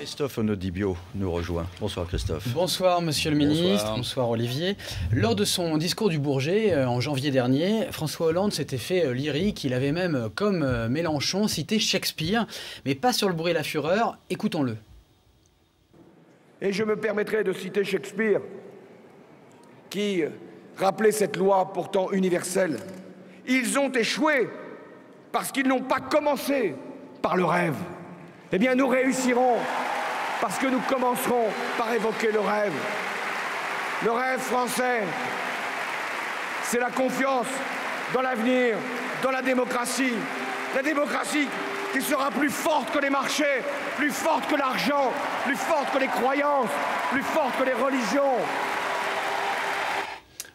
Christophe Onodibio nous rejoint. Bonsoir Christophe. Bonsoir Monsieur le Ministre, bonsoir Olivier. Lors de son discours du Bourget en janvier dernier, François Hollande s'était fait lyrique. Il avait même, comme Mélenchon, cité Shakespeare, mais pas sur le bruit et la fureur. Écoutons-le. Et je me permettrai de citer Shakespeare, qui rappelait cette loi pourtant universelle. Ils ont échoué parce qu'ils n'ont pas commencé par le rêve. Eh bien, nous réussirons parce que nous commencerons par évoquer le rêve. Le rêve français, c'est la confiance dans l'avenir, dans la démocratie. La démocratie qui sera plus forte que les marchés, plus forte que l'argent, plus forte que les croyances, plus forte que les religions.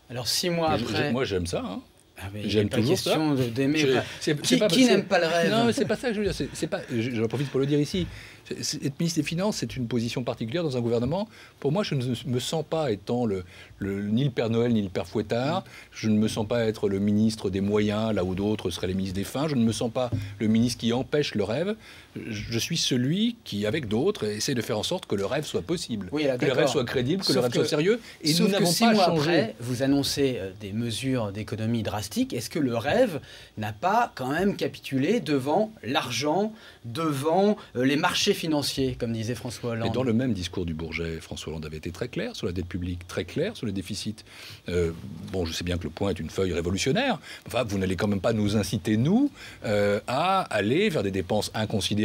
Alors 6 mois après... Moi j'aime ça, hein. Ah, j'aime pas question d'aimer. Qui n'aime pas le rêve? Non, mais c'est pas ça que je veux dire. C'est pas. J'en profite pour le dire ici. Être ministre des Finances, c'est une position particulière dans un gouvernement. Pour moi, je ne me sens pas étant ni le Père Noël ni le Père Fouettard. Je ne me sens pas être le ministre des moyens, là où d'autres seraient les ministres des fins. Je ne me sens pas le ministre qui empêche le rêve. Je suis celui qui, avec d'autres, essaie de faire en sorte que le rêve soit possible, oui, là, que le rêve soit crédible, que le rêve soit sérieux. Et nous n'avons pas changé. Après, vous annoncez des mesures d'économie drastiques. Est-ce que le rêve n'a pas quand même capitulé devant l'argent, devant les marchés financiers, comme disait François Hollande? Et dans le même discours du Bourget, François Hollande avait été très clair sur la dette publique, très clair sur le déficit. Bon, je sais bien que le point est une feuille révolutionnaire. Enfin, vous n'allez quand même pas nous inciter, nous, à aller vers des dépenses inconsidérées,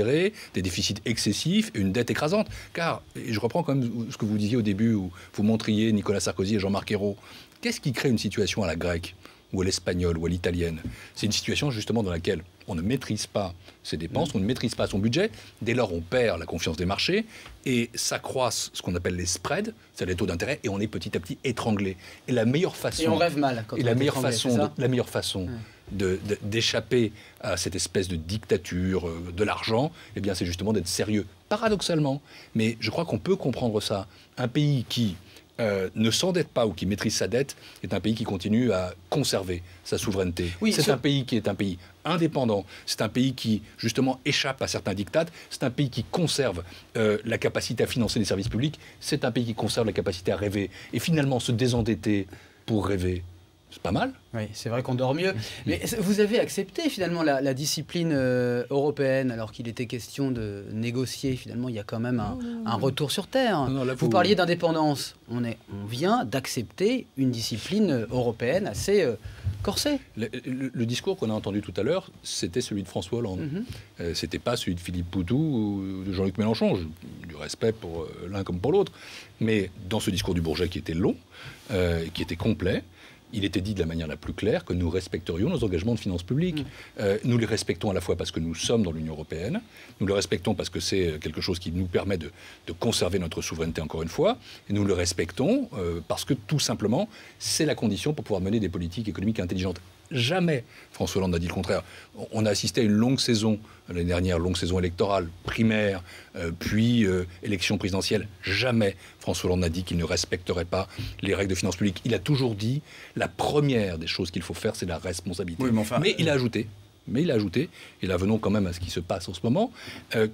des déficits excessifs et une dette écrasante. Car, et je reprends quand même ce que vous disiez au début, où vous montriez Nicolas Sarkozy et Jean-Marc Ayrault. Qu'est-ce qui crée une situation à la grecque ou à l'espagnole ou à l'italienne? C'est une situation justement dans laquelle on ne maîtrise pas ses dépenses, on ne maîtrise pas son budget. Dès lors, on perd la confiance des marchés et s'accroissent ce qu'on appelle les spreads, c'est les taux d'intérêt, et on est petit à petit étranglé. Et la meilleure façon... Et on rêve mal quand on est étranglé, la meilleure façon d'échapper à cette espèce de dictature de l'argent, eh bien, c'est justement d'être sérieux. Paradoxalement, mais je crois qu'on peut comprendre ça. Un pays qui ne s'endette pas ou qui maîtrise sa dette est un pays qui continue à conserver sa souveraineté. Oui, c'est un pays qui est un pays indépendant. C'est un pays qui, justement, échappe à certains diktats. C'est un pays qui conserve la capacité à financer les services publics. C'est un pays qui conserve la capacité à rêver. Et finalement, se désendetter pour rêver, c'est pas mal. Oui, c'est vrai qu'on dort mieux. Mais vous avez accepté finalement la discipline européenne, alors qu'il était question de négocier. Finalement, il y a quand même un retour sur terre. Non, là, vous parliez d'indépendance. On vient d'accepter une discipline européenne assez corsée. Le discours qu'on a entendu tout à l'heure, c'était celui de François Hollande. C'était pas celui de Philippe Poutou ou de Jean-Luc Mélenchon. Du respect pour l'un comme pour l'autre. Mais dans ce discours du Bourget qui était long, qui était complet, il était dit de la manière la plus claire que nous respecterions nos engagements de finances publiques. Nous les respectons à la fois parce que nous sommes dans l'Union européenne, nous le respectons parce que c'est quelque chose qui nous permet de conserver notre souveraineté encore une fois, et nous le respectons parce que tout simplement, c'est la condition pour pouvoir mener des politiques économiques intelligentes. Jamais François Hollande n'a dit le contraire. On a assisté à une longue saison, l'année dernière, longue saison électorale, primaire, puis élection présidentielle. Jamais François Hollande n'a dit qu'il ne respecterait pas les règles de finances publiques. Il a toujours dit la première des choses qu'il faut faire, c'est la responsabilité. Oui, mais il a ajouté, et là venons quand même à ce qui se passe en ce moment,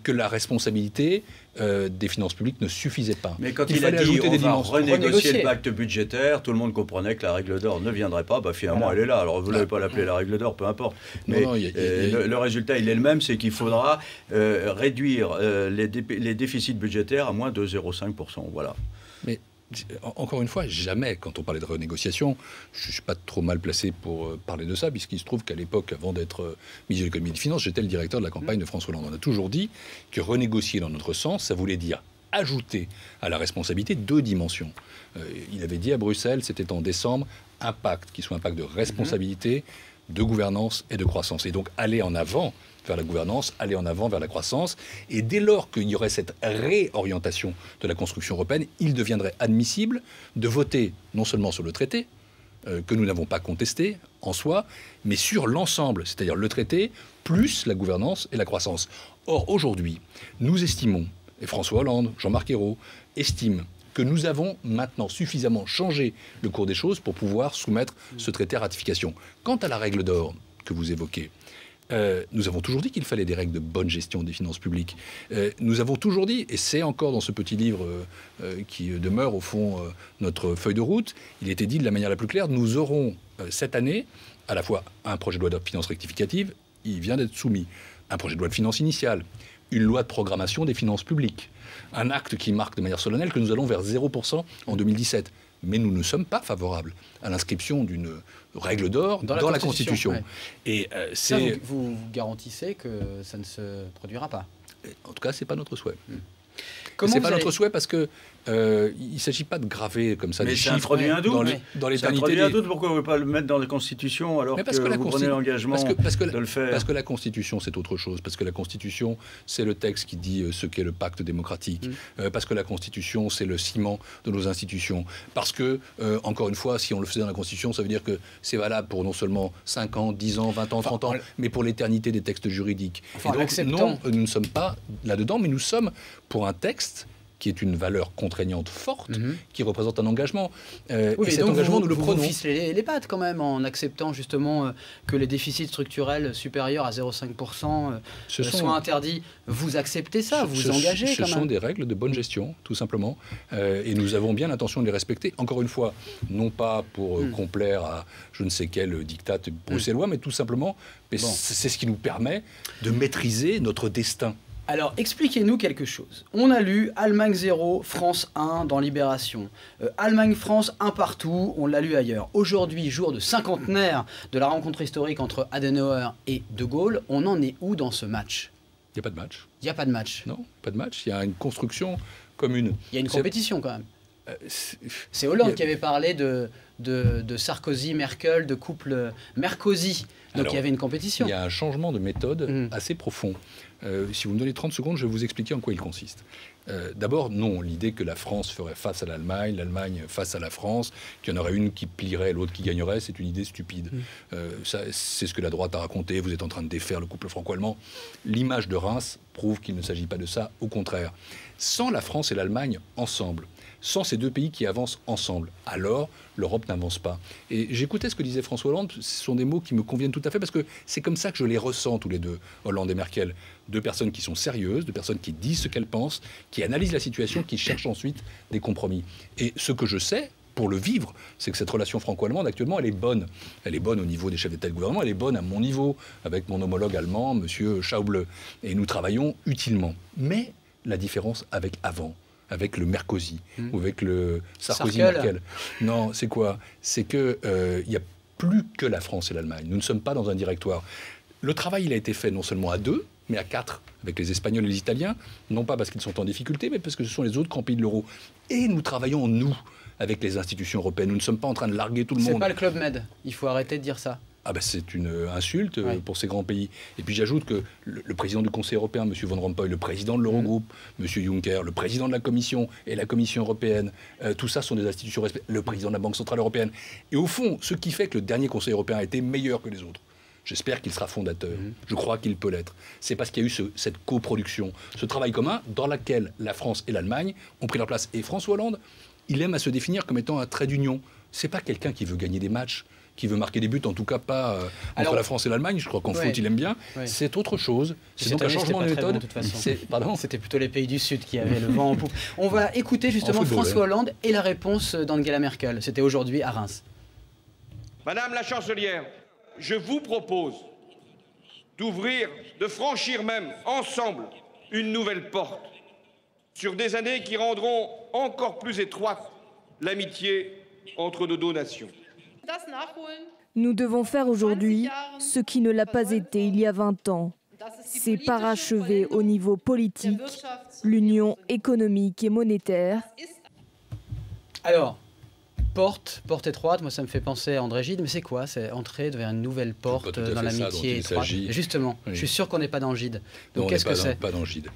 que la responsabilité des finances publiques ne suffisait pas. Mais quand il a dit on va renégocier le pacte budgétaire, tout le monde comprenait que la règle d'or ne viendrait pas. Bah, finalement, elle est là. Alors vous n'allez pas l'appeler la règle d'or, peu importe. Mais le résultat, il est le même, c'est qu'il faudra réduire les déficits budgétaires à moins de 0,5%. Voilà. Mais encore une fois, jamais, quand on parlait de renégociation, je ne suis pas trop mal placé pour parler de ça, puisqu'il se trouve qu'à l'époque, avant d'être ministre de l'économie et des finances, j'étais le directeur de la campagne de François Hollande. On a toujours dit que renégocier dans notre sens, ça voulait dire ajouter à la responsabilité 2 dimensions. Il avait dit à Bruxelles, c'était en décembre, un pacte qui soit un pacte de responsabilité, de gouvernance et de croissance. Et donc aller en avant vers la gouvernance, aller en avant vers la croissance. Et dès lors qu'il y aurait cette réorientation de la construction européenne, il deviendrait admissible de voter non seulement sur le traité, que nous n'avons pas contesté en soi, mais sur l'ensemble, c'est-à-dire le traité, plus la gouvernance et la croissance. Or, aujourd'hui, nous estimons, et François Hollande, Jean-Marc Ayrault, estiment que nous avons maintenant suffisamment changé le cours des choses pour pouvoir soumettre ce traité à ratification. Quant à la règle d'or que vous évoquez, Nous avons toujours dit qu'il fallait des règles de bonne gestion des finances publiques. Nous avons toujours dit, et c'est encore dans ce petit livre qui demeure au fond notre feuille de route, il était dit de la manière la plus claire, nous aurons cette année à la fois un projet de loi de finances rectificative, il vient d'être soumis, un projet de loi de finances initiale, une loi de programmation des finances publiques, un acte qui marque de manière solennelle que nous allons vers 0% en 2017. Mais nous ne sommes pas favorables à l'inscription d'une règle d'or dans la Constitution. Ouais. Et ça, vous garantissez que ça ne se produira pas? En tout cas, ce n'est pas notre souhait. C'est pas notre souhait parce que il ne s'agit pas de graver comme ça des chiffres dans l'éternité. Ça introduit un doute, pourquoi on ne veut pas le mettre dans la Constitution alors que vous prenez l'engagement de le faire? Parce que la Constitution, c'est autre chose. Parce que la Constitution, c'est le texte qui dit ce qu'est le pacte démocratique. Parce que la Constitution, c'est le ciment de nos institutions. Parce que, encore une fois, si on le faisait dans la Constitution, ça veut dire que c'est valable pour non seulement 5 ans, 10 ans, 20 ans, 30 ans, mais pour l'éternité des textes juridiques. Enfin, et donc, non, nous ne sommes pas là-dedans, mais nous sommes pour un texte qui est une valeur contraignante forte, qui représente un engagement. Oui, et cet engagement, nous le prenons. Vous ficelez les pattes quand même en acceptant justement que les déficits structurels supérieurs à 0,5% soient interdits. Vous acceptez ça, vous engagez quand même. Ce sont des règles de bonne gestion, tout simplement. Et nous avons bien l'intention de les respecter. Encore une fois, non pas pour complaire à je ne sais quel diktat bruxellois, mais tout simplement, c'est ce qui nous permet de maîtriser notre destin. Alors, expliquez-nous quelque chose. On a lu Allemagne 0, France 1 dans Libération. Allemagne-France 1 partout, on l'a lu ailleurs. Aujourd'hui, jour de cinquantenaire de la rencontre historique entre Adenauer et De Gaulle, on en est où dans ce match? Il n'y a pas de match. Il n'y a pas de match. Non, pas de match. Il y a une construction commune. Il y a une compétition quand même. C'est Hollande qui avait parlé de Sarkozy-Merkel, de couple Merkozy. Donc il y avait une compétition. Il y a un changement de méthode assez profond. Si vous me donnez 30 secondes, je vais vous expliquer en quoi il consiste. D'abord, non, l'idée que la France ferait face à l'Allemagne, l'Allemagne face à la France, qu'il y en aurait une qui plierait, l'autre qui gagnerait, c'est une idée stupide. C'est ce que la droite a raconté, vous êtes en train de défaire le couple franco-allemand. L'image de Reims prouve qu'il ne s'agit pas de ça, au contraire. Sans la France et l'Allemagne ensemble, sans ces deux pays qui avancent ensemble, alors l'Europe n'avance pas. Et j'écoutais ce que disait François Hollande, ce sont des mots qui me conviennent tout à fait, parce que c'est comme ça que je les ressens tous les deux, Hollande et Merkel. Deux personnes qui sont sérieuses, deux personnes qui disent ce qu'elles pensent, qui analysent la situation, qui cherchent ensuite des compromis. Et ce que je sais, pour le vivre, c'est que cette relation franco-allemande, actuellement, elle est bonne. Elle est bonne au niveau des chefs d'État et de gouvernement, elle est bonne à mon niveau, avec mon homologue allemand, M. Schauble. Et nous travaillons utilement. Mais la différence avec avant, avec le Merkozy, ou avec le Sarkozy-Merkel. Non, c'est quoi? C'est qu'il n'y a plus que la France et l'Allemagne. Nous ne sommes pas dans un directoire. Le travail, il a été fait non seulement à 2, mais à 4, avec les Espagnols et les Italiens, non pas parce qu'ils sont en difficulté, mais parce que ce sont les autres grands pays de l'euro. Et nous travaillons, nous, avec les institutions européennes. Nous ne sommes pas en train de larguer tout le monde. C'est pas le Club Med. Il faut arrêter de dire ça. Ah ben c'est une insulte pour ces grands pays. Et puis j'ajoute que le président du Conseil européen, M. Van Rompuy, le président de l'Eurogroupe, M. Juncker, le président de la Commission et la Commission européenne, tout ça sont des institutions respectées, le président de la Banque centrale européenne. Et au fond, ce qui fait que le dernier Conseil européen a été meilleur que les autres, j'espère qu'il sera fondateur, je crois qu'il peut l'être, c'est parce qu'il y a eu cette coproduction, ce travail commun dans lequel la France et l'Allemagne ont pris leur place. Et François Hollande, il aime à se définir comme étant un trait d'union. C'est pas quelqu'un qui veut gagner des matchs, qui veut marquer des buts, en tout cas pas entre la France et l'Allemagne. Je crois qu'en foot, il aime bien. C'est autre chose. C'est donc un changement de méthode. C'était plutôt les pays du Sud qui avaient le vent en poupe. On va écouter justement François Hollande et la réponse d'Angela Merkel. C'était aujourd'hui à Reims. Madame la chancelière, je vous propose d'ouvrir, de franchir même ensemble une nouvelle porte sur des années qui rendront encore plus étroite l'amitié entre nos deux nations. Nous devons faire aujourd'hui ce qui ne l'a pas été il y a 20 ans. C'est parachever au niveau politique l'union économique et monétaire. Alors, porte étroite, moi ça me fait penser à André Gide, mais c'est quoi? C'est entrer vers une nouvelle porte dans l'amitié étroite. Justement, je suis sûr qu'on n'est pas dans Gide. Donc qu'est-ce que c'est? Pas dans Gide.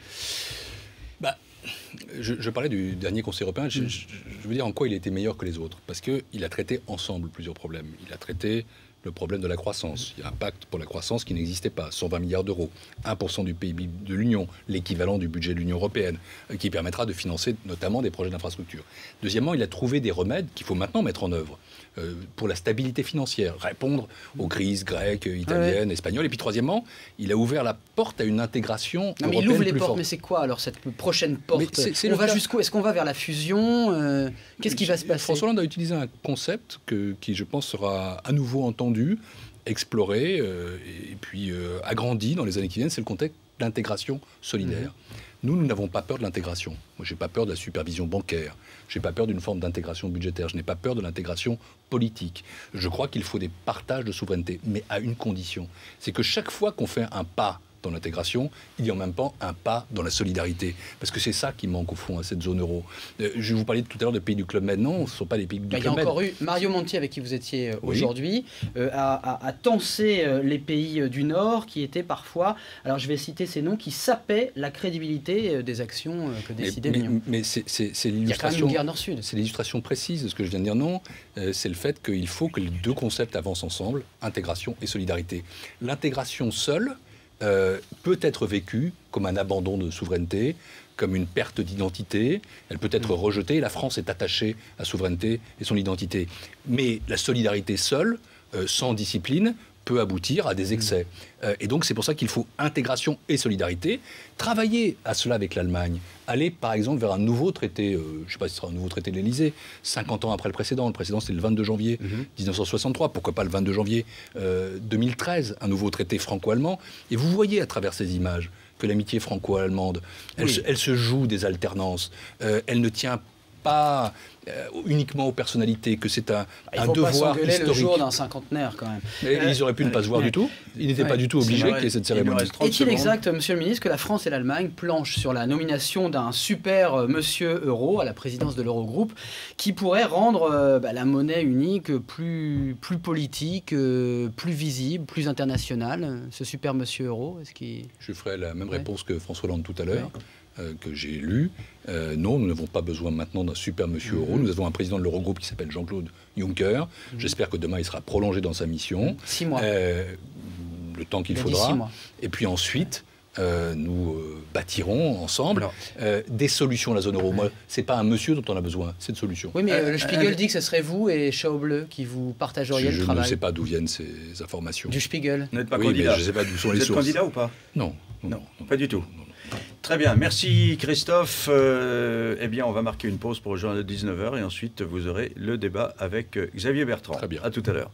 Je parlais du dernier Conseil européen, je veux dire en quoi il était meilleur que les autres. Parce qu'il a traité ensemble plusieurs problèmes. Il a traité le problème de la croissance. Il y a un pacte pour la croissance qui n'existait pas, 120 milliards d'euros, 1% du PIB de l'Union, l'équivalent du budget de l'Union européenne, qui permettra de financer notamment des projets d'infrastructure. Deuxièmement, il a trouvé des remèdes qu'il faut maintenant mettre en œuvre pour la stabilité financière, répondre aux crises grecques, italiennes, espagnoles. Et puis troisièmement, il a ouvert la porte à une intégration européenne. Mais il ouvre les portes, forte. mais c'est quoi alors cette prochaine porte? On va jusqu'où? Est-ce qu'on va vers la fusion? Qu'est-ce qui va se passer? François Hollande a utilisé un concept qui, je pense, sera à nouveau entendu, exploré et puis agrandi dans les années qui viennent. C'est le contexte d'intégration solidaire. Nous n'avons pas peur de l'intégration. Moi, je n'ai pas peur de la supervision bancaire. Je n'ai pas peur d'une forme d'intégration budgétaire. Je n'ai pas peur de l'intégration politique. Je crois qu'il faut des partages de souveraineté, mais à une condition. C'est que chaque fois qu'on fait un pas dans l'intégration, il y a en même temps un pas dans la solidarité. Parce que c'est ça qui manque au fond à cette zone euro. Je vous parlais tout à l'heure de pays du Club Med. Non, ce ne sont pas les pays du Club Med. Il y a encore eu Mario Monti, avec qui vous étiez aujourd'hui, a tensé les pays du Nord qui étaient parfois, alors je vais citer ces noms, qui sapaient la crédibilité des actions que décidait l'Union. Mais c'est l'illustration. Il y a quand même une guerre Nord-Sud. C'est l'illustration précise de ce que je viens de dire. Non, c'est le fait qu'il faut que les deux concepts avancent ensemble, intégration et solidarité. L'intégration seule peut être vécue comme un abandon de souveraineté, comme une perte d'identité. Elle peut être rejetée. La France est attachée à la souveraineté et son identité. Mais la solidarité seule, sans discipline, peut aboutir à des excès. Et donc c'est pour ça qu'il faut intégration et solidarité. Travailler à cela avec l'Allemagne. Aller par exemple vers un nouveau traité, je ne sais pas si ce sera un nouveau traité de l'Élysée, 50 ans après le précédent. Le précédent c'était le 22 janvier 1963. Pourquoi pas le 22 janvier 2013, un nouveau traité franco-allemand. Et vous voyez à travers ces images que l'amitié franco-allemande, elle se joue des alternances. Elle ne tient pas uniquement aux personnalités, que c'est un devoir historique. Le jour d'un cinquantenaire quand même. Ils auraient pu ne pas se voir du tout. Ils n'étaient pas du tout obligés qu'il y ait cette cérémonie. Est-il exact, Monsieur le Ministre, que la France et l'Allemagne planchent sur la nomination d'un super Monsieur Euro à la présidence de l'Eurogroupe, qui pourrait rendre la monnaie unique plus politique, plus visible, plus internationale, ce super Monsieur Euro? Je ferai la même réponse que François Hollande tout à l'heure. Que j'ai lu. Non, nous n'avons pas besoin maintenant d'un super Monsieur Euro. Nous avons un président de l'Eurogroupe qui s'appelle Jean-Claude Juncker. J'espère que demain, il sera prolongé dans sa mission. 6 mois. Le temps qu'il faudra. 6 mois. Et puis ensuite, nous bâtirons ensemble des solutions à la zone euro. Moi, ce n'est pas un monsieur dont on a besoin, c'est de solutions. Oui, mais le Spiegel dit que ce serait vous et Schäuble qui vous partageriez le travail. Je ne sais pas d'où viennent ces informations. Du Spiegel. Vous n'êtes pas candidat. Je ne sais pas d'où sont les sources. Vous êtes candidat ou pas? Non. Pas du tout. Non. Très bien, merci Christophe. Eh bien, on va marquer une pause pour le journal de 19h et ensuite vous aurez le débat avec Xavier Bertrand. Très bien. À tout à l'heure.